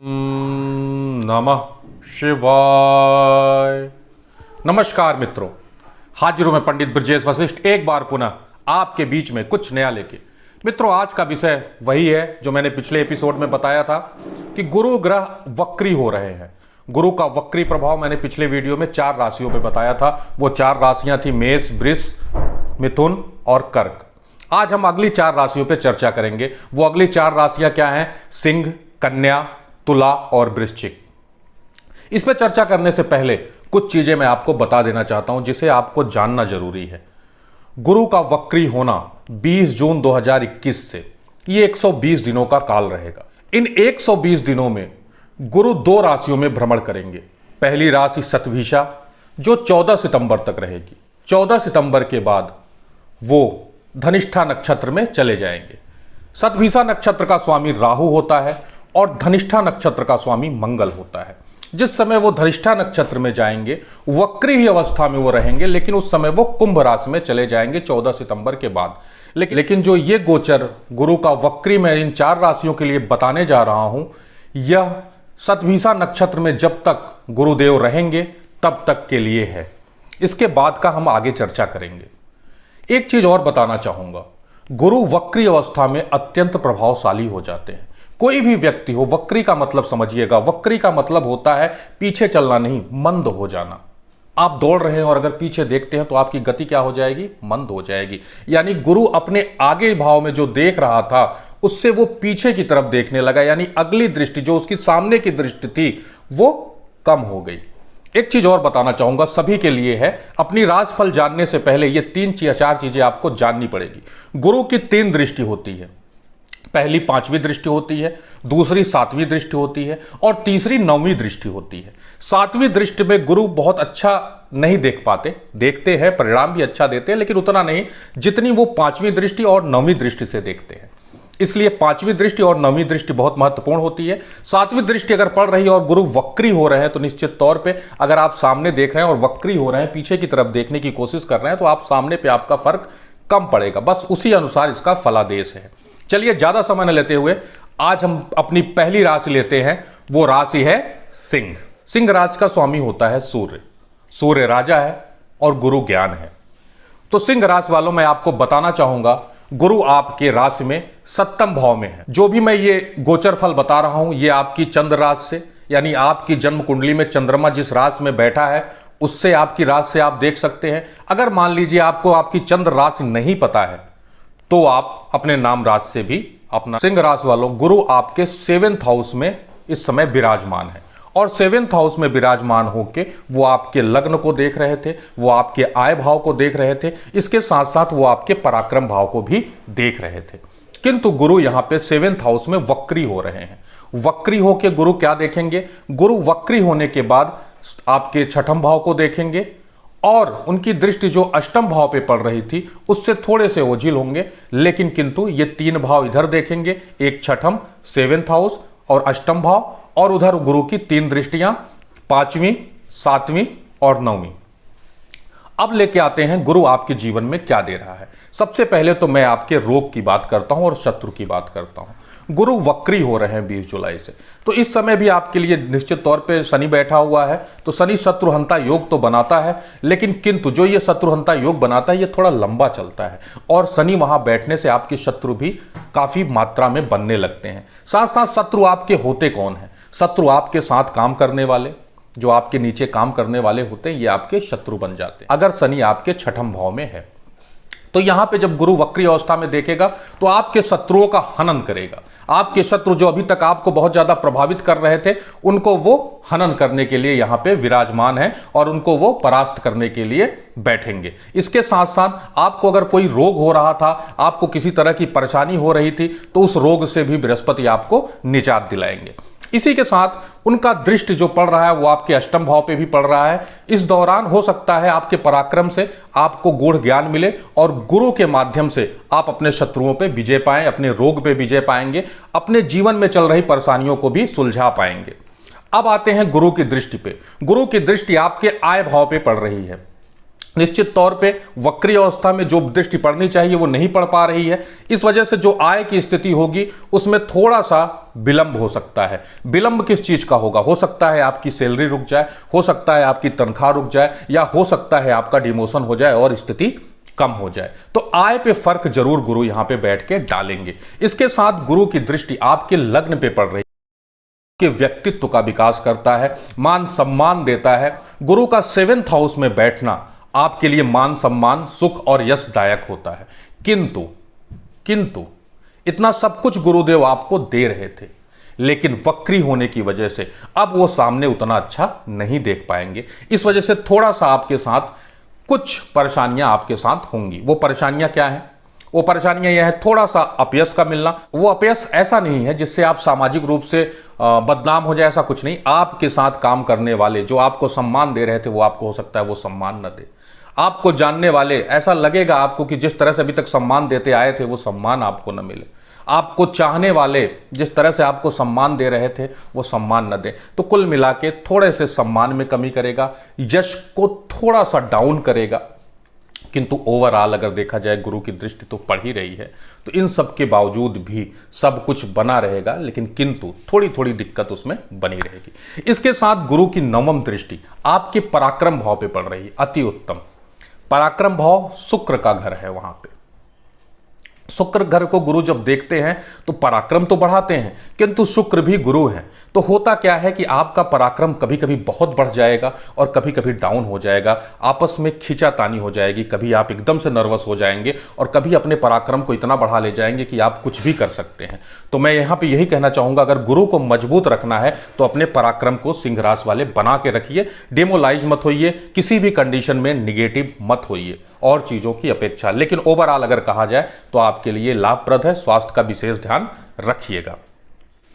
नमः शिवाय। नमस्कार मित्रों, हाजिर हूं मैं पंडित ब्रजेश वशिष्ठ एक बार पुनः आपके बीच में कुछ नया लेके। मित्रों, आज का विषय वही है जो मैंने पिछले एपिसोड में बताया था कि गुरु ग्रह वक्री हो रहे हैं। गुरु का वक्री प्रभाव मैंने पिछले वीडियो में 4 राशियों पे बताया था। वो 4 राशियां थी मेष, वृष, मिथुन और कर्क। आज हम अगली 4 राशियों पे चर्चा करेंगे। वो अगली 4 राशियां क्या हैं? सिंह, कन्या, तुला और वृश्चिक। इस पे चर्चा करने से पहले कुछ चीजें मैं आपको बता देना चाहता हूं जिसे आपको जानना जरूरी है। गुरु का वक्री होना 20 जून 2021 से ये 120 दिनों का काल रहेगा। इन 120 दिनों में गुरु 2 राशियों में भ्रमण करेंगे। पहली राशि शतभिषा जो 14 सितंबर तक रहेगी। 14 सितंबर के बाद वो धनिष्ठा नक्षत्र में चले जाएंगे। शतभिषा नक्षत्र का स्वामी राहु होता है और धनिष्ठा नक्षत्र का स्वामी मंगल होता है। जिस समय वो धनिष्ठा नक्षत्र में जाएंगे, वक्री ही अवस्था में वो रहेंगे, लेकिन उस समय वो कुंभ राशि में चले जाएंगे 14 सितंबर के बाद। लेकिन जो ये गोचर गुरु का वक्री मैं इन 4 राशियों के लिए बताने जा रहा हूं, यह शतभिषा नक्षत्र में जब तक गुरुदेव रहेंगे तब तक के लिए है। इसके बाद का हम आगे चर्चा करेंगे। एक चीज और बताना चाहूंगा, गुरु वक्री अवस्था में अत्यंत प्रभावशाली हो जाते हैं। कोई भी व्यक्ति हो, वक्री का मतलब समझिएगा, वक्री का मतलब होता है पीछे चलना नहीं, मंद हो जाना। आप दौड़ रहे हैं और अगर पीछे देखते हैं तो आपकी गति क्या हो जाएगी? मंद हो जाएगी। यानी गुरु अपने आगे भाव में जो देख रहा था उससे वो पीछे की तरफ देखने लगा, यानी अगली दृष्टि जो उसकी सामने की दृष्टि थी वो कम हो गई। एक चीज और बताना चाहूंगा, सभी के लिए है। अपनी राशिफल जानने से पहले ये 3 या 4 चीजें आपको जाननी पड़ेगी। गुरु की 3 दृष्टि होती है। पहली 5वीं दृष्टि होती है, दूसरी 7वीं दृष्टि होती है और तीसरी 9वीं दृष्टि होती है। 7वीं दृष्टि में गुरु बहुत अच्छा नहीं देख पाते, देखते हैं, परिणाम भी अच्छा देते हैं, लेकिन उतना नहीं जितनी वो 5वीं दृष्टि और 9वीं दृष्टि से देखते हैं। इसलिए 5वीं दृष्टि और 9वीं दृष्टि बहुत महत्वपूर्ण होती है। 7वीं दृष्टि अगर पड़ रही है और गुरु वक्री हो रहे हैं तो निश्चित तौर पे अगर आप सामने देख रहे हैं और वक्री हो रहे हैं, पीछे की तरफ देखने की कोशिश कर रहे हैं, तो आप सामने पे आपका फर्क कम पड़ेगा। बस उसी अनुसार इसका फलादेश है। चलिए ज्यादा समय न लेते हुए आज हम अपनी पहली राशि लेते हैं। वो राशि है सिंह। सिंह राशि का स्वामी होता है सूर्य। सूर्य राजा है और गुरु ज्ञान है। तो सिंह राशि वालों, मैं आपको बताना चाहूंगा, गुरु आपके राशि में 7वें भाव में है। जो भी मैं ये गोचर फल बता रहा हूं ये आपकी चंद्र राशि से, यानी आपकी जन्म कुंडली में चंद्रमा जिस राशि में बैठा है उससे, आपकी राशि से आप देख सकते हैं। अगर मान लीजिए आपको आपकी चंद्र राशि नहीं पता है तो आप अपने नाम राशि से भी अपना। सिंह राशि वालों, गुरु आपके 7th हाउस में इस समय विराजमान है और 7th हाउस में विराजमान होके वो आपके लग्न को देख रहे थे, वो आपके आय भाव को देख रहे थे, इसके साथ साथ वो आपके पराक्रम भाव को भी देख रहे थे। किंतु गुरु यहां पे 7th हाउस में वक्री हो रहे हैं। वक्री होके गुरु क्या देखेंगे? गुरु वक्री होने के बाद आपके 6ठम भाव को देखेंगे और उनकी दृष्टि जो 8ठम भाव पे पड़ रही थी उससे थोड़े से ओझिल होंगे, लेकिन किंतु ये 3 भाव इधर देखेंगे, एक 6ठम 7th हाउस और 8ठम भाव, और उधर गुरु की 3 दृष्टियां 5वीं, 7वीं और 9वीं। अब लेके आते हैं गुरु आपके जीवन में क्या दे रहा है। सबसे पहले तो मैं आपके रोग की बात करता हूं और शत्रु की बात करता हूं। गुरु वक्री हो रहे हैं 20 जुलाई से, तो इस समय भी आपके लिए निश्चित तौर पे शनि बैठा हुआ है। तो शनि शत्रुहंता योग तो बनाता है, लेकिन किंतु जो ये शत्रुहंता योग बनाता है ये थोड़ा लंबा चलता है और शनि वहां बैठने से आपके शत्रु भी काफी मात्रा में बनने लगते हैं। साथ साथ शत्रु आपके होते कौन है? शत्रु आपके साथ काम करने वाले, जो आपके नीचे काम करने वाले होते हैं, ये आपके शत्रु बन जाते हैं अगर शनि आपके 6ठम भाव में है। तो यहां पे जब गुरु वक्री अवस्था में देखेगा तो आपके शत्रुओं का हनन करेगा। आपके शत्रु जो अभी तक आपको बहुत ज्यादा प्रभावित कर रहे थे उनको वो हनन करने के लिए यहां पे विराजमान है और उनको वो परास्त करने के लिए बैठेंगे। इसके साथ साथ आपको अगर कोई रोग हो रहा था, आपको किसी तरह की परेशानी हो रही थी, तो उस रोग से भी बृहस्पति आपको निजात दिलाएंगे। इसी के साथ उनका दृष्टि जो पड़ रहा है वो आपके 8ठम भाव पे भी पड़ रहा है। इस दौरान हो सकता है आपके पराक्रम से आपको गूढ़ ज्ञान मिले और गुरु के माध्यम से आप अपने शत्रुओं पे विजय पाएं, अपने रोग पे विजय पाएंगे, अपने जीवन में चल रही परेशानियों को भी सुलझा पाएंगे। अब आते हैं गुरु की दृष्टि पे। गुरु की दृष्टि आपके आय भाव पे पड़ रही है। निश्चित तौर पे वक्री अवस्था में जो दृष्टि पड़नी चाहिए वो नहीं पड़ पा रही है। इस वजह से जो आय की स्थिति होगी उसमें थोड़ा सा विलंब हो सकता है। विलंब किस चीज का होगा? हो सकता है आपकी सैलरी रुक जाए, हो सकता है आपकी तनख्वाह रुक जाए, या हो सकता है आपका डिमोशन हो जाए और स्थिति कम हो जाए। तो आय पे फर्क जरूर गुरु यहां पे बैठ के डालेंगे। इसके साथ गुरु की दृष्टि आपके लग्न पे पड़ रही है, के व्यक्तित्व का विकास करता है, मान सम्मान देता है। गुरु का 7th हाउस में बैठना आपके लिए मान सम्मान, सुख और यशदायक होता है। किंतु इतना सब कुछ गुरुदेव आपको दे रहे थे, लेकिन वक्री होने की वजह से अब वो सामने उतना अच्छा नहीं देख पाएंगे। इस वजह से थोड़ा सा आपके साथ कुछ परेशानियां आपके साथ होंगी। वो परेशानियां क्या हैं? वो परेशानियां यह है, थोड़ा सा अपयश का मिलना। वो अपयश ऐसा नहीं है जिससे आप सामाजिक रूप से बदनाम हो जाए, ऐसा कुछ नहीं। आपके साथ काम करने वाले जो आपको सम्मान दे रहे थे वो आपको हो सकता है वो सम्मान न दे। आपको जानने वाले, ऐसा लगेगा आपको कि जिस तरह से अभी तक सम्मान देते आए थे वो सम्मान आपको न मिले। आपको चाहने वाले जिस तरह से आपको सम्मान दे रहे थे वो सम्मान न दे। तो कुल मिला के थोड़े से सम्मान में कमी करेगा, यश को थोड़ा सा डाउन करेगा। किंतु ओवरऑल अगर देखा जाए गुरु की दृष्टि तो पड़ ही रही है, तो इन सब के बावजूद भी सब कुछ बना रहेगा, लेकिन किंतु थोड़ी थोड़ी दिक्कत उसमें बनी रहेगी। इसके साथ गुरु की 9वीं दृष्टि आपके पराक्रम भाव पे पड़ रही है। अति उत्तम। पराक्रम भाव शुक्र का घर है। वहां पे शुक्र घर को गुरु जब देखते हैं तो पराक्रम तो बढ़ाते हैं, किंतु शुक्र भी गुरु हैं। तो होता क्या है कि आपका पराक्रम कभी कभी बहुत बढ़ जाएगा और कभी कभी डाउन हो जाएगा। आपस में खींचातानी हो जाएगी। कभी आप एकदम से नर्वस हो जाएंगे और कभी अपने पराक्रम को इतना बढ़ा ले जाएंगे कि आप कुछ भी कर सकते हैं। तो मैं यहाँ पे यही कहना चाहूँगा, अगर गुरु को मजबूत रखना है तो अपने पराक्रम को सिंह राशि वाले बना के रखिए। डेमोलाइज मत होइए, किसी भी कंडीशन में निगेटिव मत होइए और चीज़ों की अपेक्षा। लेकिन ओवरऑल अगर कहा जाए तो आपके लिए लाभप्रद है। स्वास्थ्य का विशेष ध्यान रखिएगा।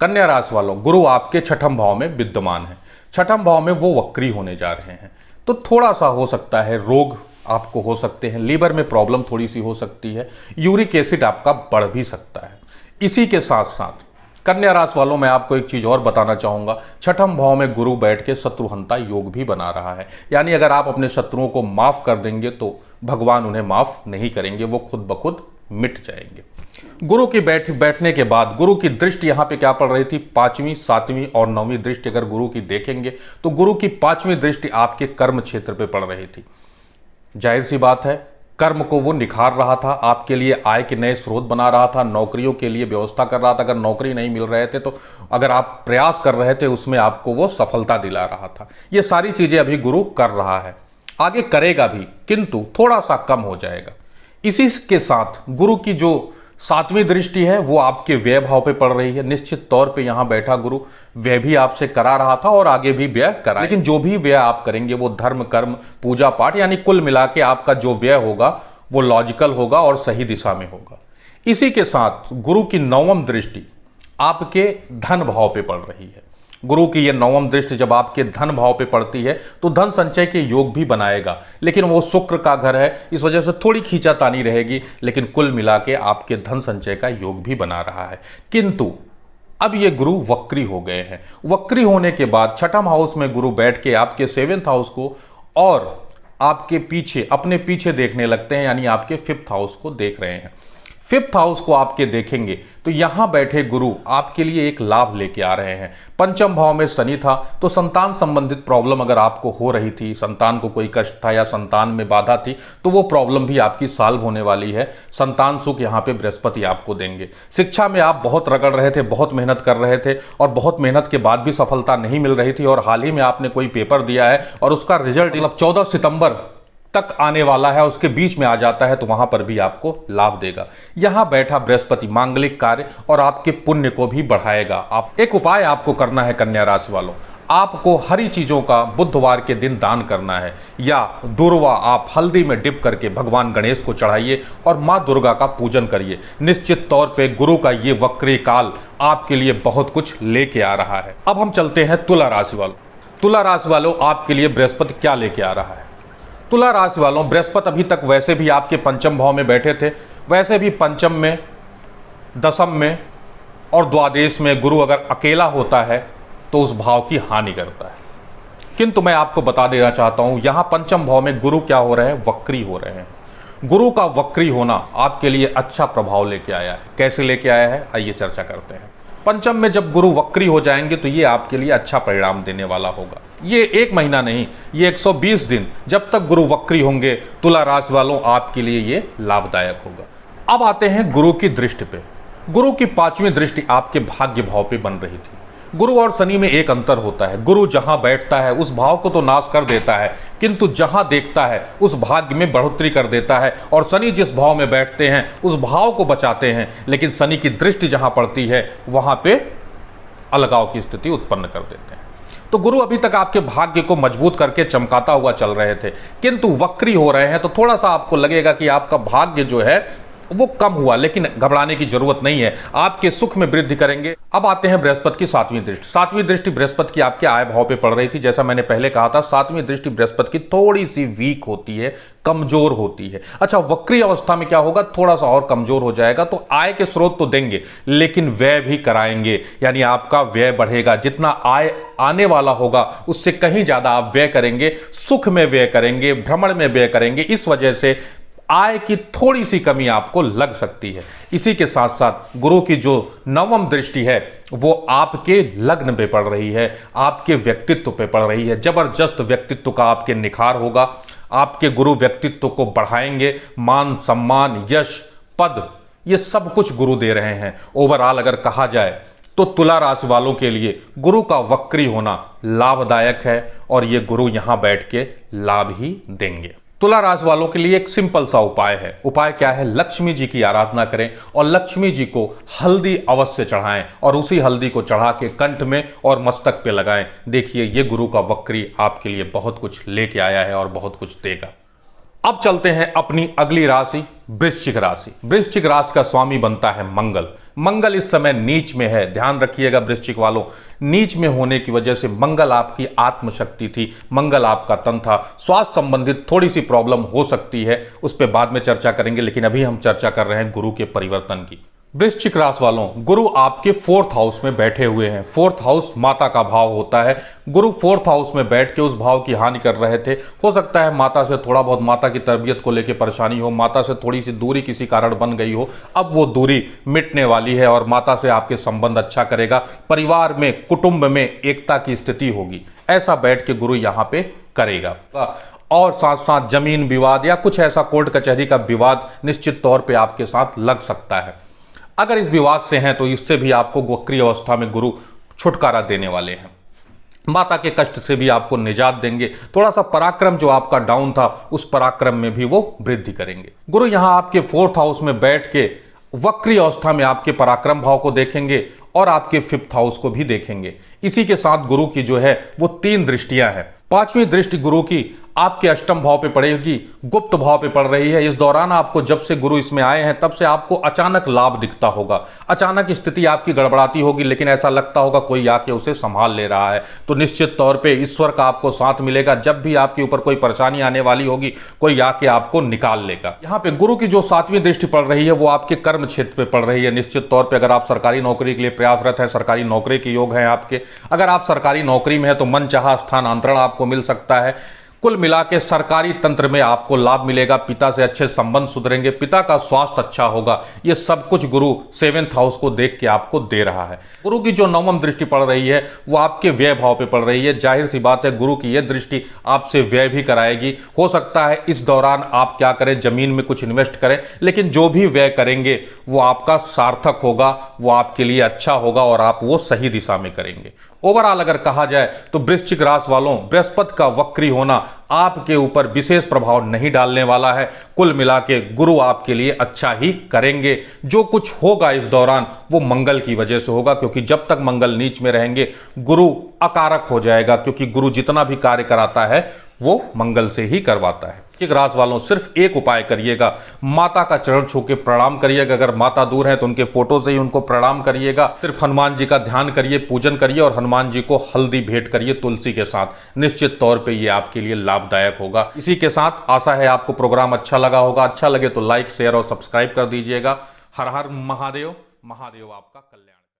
कन्या राशि वालों, गुरु आपके 6ठम भाव में विद्यमान है। 6ठम भाव में वो वक्री होने जा रहे हैं, तो थोड़ा सा हो सकता है रोग आपको हो सकते हैं। लीवर में प्रॉब्लम थोड़ी सी हो सकती है। यूरिक एसिड आपका बढ़ भी सकता है। इसी के साथ साथ कन्या राशि वालों, मैं आपको एक चीज और बताना चाहूंगा। 6ठम भाव में गुरु बैठ के शत्रुहंता योग भी बना रहा है। यानी अगर आप अपने शत्रुओं को माफ कर देंगे तो भगवान उन्हें माफ नहीं करेंगे, वो खुद ब खुद मिट जाएंगे। गुरु की बैठने के बाद गुरु की दृष्टि यहां पे क्या पड़ रही थी? 5वीं, 7वीं और 9वीं दृष्टि अगर गुरु की देखेंगे तो गुरु की 5वीं दृष्टि आपके कर्म क्षेत्र पे पड़ रही थी। जाहिर सी बात है, कर्म को वो निखार रहा था, आपके लिए आय के नए स्रोत बना रहा था, नौकरियों के लिए व्यवस्था कर रहा था। अगर नौकरी नहीं मिल रहे थे तो अगर आप प्रयास कर रहे थे उसमें आपको वो सफलता दिला रहा था। ये सारी चीजें अभी गुरु कर रहा है, आगे करेगा भी, किंतु थोड़ा सा कम हो जाएगा। इसी के साथ गुरु की जो 7वीं दृष्टि है वो आपके व्यय भाव पे पड़ रही है। निश्चित तौर पे यहां बैठा गुरु व्यय भी आपसे करा रहा था और आगे भी व्यय करा, लेकिन जो भी व्यय आप करेंगे वो धर्म, कर्म, पूजा पाठ, यानी कुल मिला के आपका जो व्यय होगा वो लॉजिकल होगा और सही दिशा में होगा। इसी के साथ गुरु की 9वीं दृष्टि आपके धन भाव पे पड़ रही है। गुरु की यह 9वीं दृष्टि जब आपके धन भाव पे पड़ती है तो धन संचय के योग भी बनाएगा, लेकिन वो शुक्र का घर है, इस वजह से थोड़ी खींचातानी रहेगी, लेकिन कुल मिला के आपके धन संचय का योग भी बना रहा है। किंतु अब ये गुरु वक्री हो गए हैं। वक्री होने के बाद 6ठम हाउस में गुरु बैठ के आपके 7th हाउस को और आपके पीछे, अपने पीछे देखने लगते हैं, यानी आपके 5th हाउस को देख रहे हैं। 5th हाउस को आपके देखेंगे तो यहां बैठे गुरु आपके लिए एक लाभ लेके आ रहे हैं। 5म भाव में शनि था तो संतान संबंधित प्रॉब्लम अगर आपको हो रही थी, संतान को कोई कष्ट था या संतान में बाधा थी, तो वो प्रॉब्लम भी आपकी सॉल्व होने वाली है। संतान सुख यहां पे बृहस्पति आपको देंगे। शिक्षा में आप बहुत रगड़ रहे थे, बहुत मेहनत कर रहे थे और बहुत मेहनत के बाद भी सफलता नहीं मिल रही थी, और हाल ही में आपने कोई पेपर दिया है और उसका रिजल्ट 14 सितंबर तक आने वाला है, उसके बीच में आ जाता है, तो वहां पर भी आपको लाभ देगा। यहां बैठा बृहस्पति मांगलिक कार्य और आपके पुण्य को भी बढ़ाएगा। आप एक उपाय आपको करना है कन्या राशि वालों, आपको हरी चीजों का बुधवार के दिन दान करना है, या दुर्वा आप हल्दी में डिप करके भगवान गणेश को चढ़ाइए और मां दुर्गा का पूजन करिए। निश्चित तौर पे गुरु का ये वक्री काल आपके लिए बहुत कुछ लेके आ रहा है। अब हम चलते हैं तुला राशि वालों। तुला राशि वालों, आपके लिए बृहस्पति क्या लेके आ रहा है? तुला राशि वालों, बृहस्पति अभी तक वैसे भी आपके 5म भाव में बैठे थे, वैसे भी 5म में, 10म में और द्वादश में गुरु अगर अकेला होता है तो उस भाव की हानि करता है। किंतु मैं आपको बता देना चाहता हूं, यहां पंचम भाव में गुरु क्या हो रहे हैं, वक्री हो रहे हैं। गुरु का वक्री होना आपके लिए अच्छा प्रभाव लेके आया है। कैसे लेके आया है, आइए चर्चा करते हैं। पंचम में जब गुरु वक्री हो जाएंगे तो ये आपके लिए अच्छा परिणाम देने वाला होगा। ये एक महीना नहीं, ये 120 दिन जब तक गुरु वक्री होंगे, तुला राशि वालों आपके लिए ये लाभदायक होगा। अब आते हैं गुरु की दृष्टि पे। गुरु की 5वीं दृष्टि आपके भाग्य भाव पे बन रही थी। गुरु और शनि में एक अंतर होता है, गुरु जहां बैठता है उस भाव को तो नाश कर देता है, किंतु जहां देखता है उस भाग्य में बढ़ोतरी कर देता है। और शनि जिस भाव में बैठते हैं उस भाव को बचाते हैं, लेकिन शनि की दृष्टि जहां पड़ती है वहां पे अलगाव की स्थिति उत्पन्न कर देते हैं। तो गुरु अभी तक आपके भाग्य को मजबूत करके चमकाता हुआ चल रहे थे, किंतु वक्री हो रहे हैं तो थोड़ा सा आपको लगेगा कि आपका भाग्य जो है वो कम हुआ, लेकिन घबराने की जरूरत नहीं है, आपके सुख में वृद्धि करेंगे। अब आते हैं बृहस्पति की 7वीं दृष्टि। 7वीं दृष्टि बृहस्पति की आपके आय भाव पे पड़ रही थी। जैसा मैंने पहले कहा था, 7वीं दृष्टि बृहस्पति की थोड़ी सी वीक होती है, कमजोर होती है। अच्छा, वक्री अवस्था में क्या होगा, थोड़ा सा और कमजोर हो जाएगा। तो आय के स्रोत तो देंगे, लेकिन व्यय भी कराएंगे, यानी आपका व्यय बढ़ेगा। जितना आय आने वाला होगा उससे कहीं ज्यादा आप व्यय करेंगे, सुख में व्यय करेंगे, भ्रमण में व्यय करेंगे। इस वजह से आय की थोड़ी सी कमी आपको लग सकती है। इसी के साथ साथ गुरु की जो 9वीं दृष्टि है वो आपके लग्न पे पड़ रही है, आपके व्यक्तित्व पे पड़ रही है। जबरदस्त व्यक्तित्व का आपके निखार होगा। आपके गुरु व्यक्तित्व को बढ़ाएंगे, मान सम्मान यश पद ये सब कुछ गुरु दे रहे हैं। ओवरऑल अगर कहा जाए तो तुला राशि वालों के लिए गुरु का वक्री होना लाभदायक है, और ये गुरु यहां बैठ के लाभ ही देंगे। तुला राशि वालों के लिए एक सिंपल सा उपाय है। उपाय क्या है, लक्ष्मी जी की आराधना करें और लक्ष्मी जी को हल्दी अवश्य चढ़ाएं, और उसी हल्दी को चढ़ा के कंठ में और मस्तक पे लगाएं। देखिए, ये गुरु का वक्री आपके लिए बहुत कुछ लेके आया है और बहुत कुछ देगा। अब चलते हैं अपनी अगली राशि, वृश्चिक राशि। वृश्चिक राशि का स्वामी बनता है मंगल। मंगल इस समय नीच में है, ध्यान रखिएगा वृश्चिक वालों। नीच में होने की वजह से मंगल आपकी आत्मशक्ति थी, मंगल आपका तन था। स्वास्थ्य संबंधित थोड़ी सी प्रॉब्लम हो सकती है, उस पर बाद में चर्चा करेंगे, लेकिन अभी हम चर्चा कर रहे हैं गुरु के परिवर्तन की। वृश्चिक राशि वालों, गुरु आपके 4th हाउस में बैठे हुए हैं। 4th हाउस माता का भाव होता है। गुरु 4th हाउस में बैठ के उस भाव की हानि कर रहे थे। हो सकता है माता से थोड़ा बहुत, माता की तरबियत को लेकर परेशानी हो, माता से थोड़ी सी दूरी किसी कारण बन गई हो। अब वो दूरी मिटने वाली है और माता से आपके संबंध अच्छा करेगा। परिवार में, कुटुंब में एकता की स्थिति होगी, ऐसा बैठ के गुरु यहाँ पे करेगा। और साथ साथ जमीन विवाद या कुछ ऐसा कोर्ट कचहरी का विवाद निश्चित तौर पर आपके साथ लग सकता है। अगर इस विवाद से हैं तो इससे भी आपको वक्री अवस्था में गुरु छुटकारा देने वाले हैं। माता के कष्ट से भी आपको निजात देंगे। थोड़ा सा पराक्रम जो आपका डाउन था, उस पराक्रम में भी वो वृद्धि करेंगे। गुरु यहां आपके 4th हाउस में बैठ के वक्री अवस्था में आपके पराक्रम भाव को देखेंगे और आपके 5th हाउस को भी देखेंगे। इसी के साथ गुरु की जो है वो 3 दृष्टियां हैं। 5वीं दृष्टि गुरु की आपके अष्टम भाव पे पड़ेगी, गुप्त भाव पे पड़ रही है। इस दौरान आपको, जब से गुरु इसमें आए हैं तब से आपको अचानक लाभ दिखता होगा। अचानक स्थिति आपकी गड़बड़ाती होगी, लेकिन ऐसा लगता होगा कोई आके उसे संभाल ले रहा है। तो निश्चित तौर पे ईश्वर का आपको साथ मिलेगा। जब भी आपके ऊपर कोई परेशानी आने वाली होगी, कोई आके आपको निकाल लेगा। यहाँ पे गुरु की जो 7वीं दृष्टि पड़ रही है वो आपके कर्म क्षेत्र पे पड़ रही है। निश्चित तौर पर अगर आप सरकारी नौकरी के लिए प्रयासरत है, सरकारी नौकरी के योग है आपके, अगर आप सरकारी नौकरी में है तो मनचाहा स्थानांतरण आपको मिल सकता है। कुल मिला के सरकारी तंत्र में आपको लाभ मिलेगा। पिता से अच्छे संबंध सुधरेंगे, पिता का स्वास्थ्य अच्छा होगा। ये सब कुछ गुरु 7th हाउस को देख के आपको दे रहा है। गुरु की जो 9वीं दृष्टि पड़ रही है वो आपके व्यय भाव पे पड़ रही है। जाहिर सी बात है, गुरु की यह दृष्टि आपसे व्यय भी कराएगी। हो सकता है इस दौरान आप क्या करें, जमीन में कुछ इन्वेस्ट करें, लेकिन जो भी व्यय करेंगे वो आपका सार्थक होगा, वो आपके लिए अच्छा होगा और आप वो सही दिशा में करेंगे। ओवरऑल अगर कहा जाए तो वृश्चिक राशि वालों, बृहस्पति का वक्री होना आपके ऊपर विशेष प्रभाव नहीं डालने वाला है। कुल मिला के गुरु आपके लिए अच्छा ही करेंगे। जो कुछ होगा इस दौरान वो मंगल की वजह से होगा, क्योंकि जब तक मंगल नीच में रहेंगे गुरु अकारक हो जाएगा, क्योंकि गुरु जितना भी कार्य कराता है वो मंगल से ही करवाता है। वृश्चिक राशि वालों, सिर्फ एक उपाय करिएगा, माता का चरण छू के प्रणाम करिएगा। अगर माता दूर है तो उनके फोटो से ही उनको प्रणाम करिएगा। सिर्फ हनुमान जी का ध्यान करिए, पूजन करिए और हनुमान जी को हल्दी भेंट करिए तुलसी के साथ। निश्चित तौर पे ये आपके लिए लाभदायक होगा। इसी के साथ आशा है आपको प्रोग्राम अच्छा लगा होगा। अच्छा लगे तो लाइक, शेयर और सब्सक्राइब कर दीजिएगा। हर हर महादेव, महादेव आपका कल्याण।